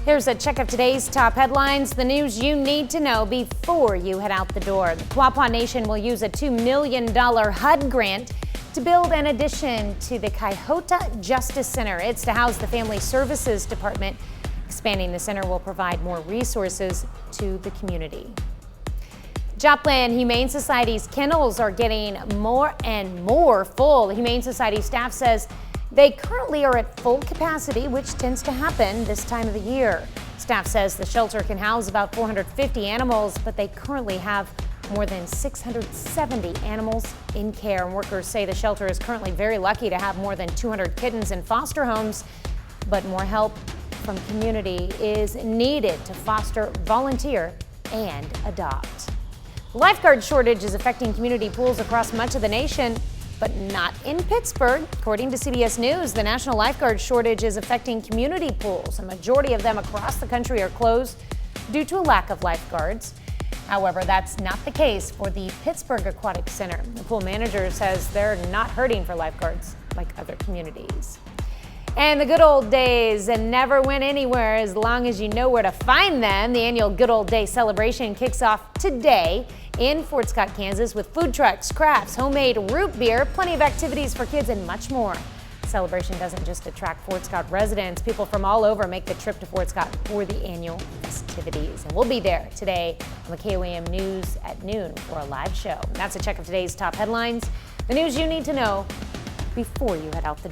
Here's a check of today's top headlines, the news you need to know before you head out the door. The Quapaw Nation will use a $2 million HUD grant to build an addition to the Kaihota Justice Center. It's to house the Family Services Department. Expanding the center will provide more resources to the community. Joplin Humane Society's kennels are getting more and more full. The Humane Society staff says they currently are at full capacity, which tends to happen this time of the year. Staff says the shelter can house about 450 animals, but they currently have more than 670 animals in care. And workers say the shelter is currently very lucky to have more than 200 kittens in foster homes, but more help from community is needed to foster, volunteer, and adopt. The lifeguard shortage is affecting community pools across much of the nation, but not in Pittsburgh. According to CBS News, the national lifeguard shortage is affecting community pools. A majority of them across the country are closed due to a lack of lifeguards. However, that's not the case for the Pittsburgh Aquatic Center. The pool manager says they're not hurting for lifeguards like other communities. And the good old days never went anywhere as long as you know where to find them. The annual Good Old Day celebration kicks off today in Fort Scott, Kansas, with food trucks, crafts, homemade root beer, plenty of activities for kids, and much more. The celebration doesn't just attract Fort Scott residents. People from all over make the trip to Fort Scott for the annual festivities. And we'll be there today on the KOAM News at noon for a live show. And that's a check of today's top headlines, the news you need to know before you head out the door.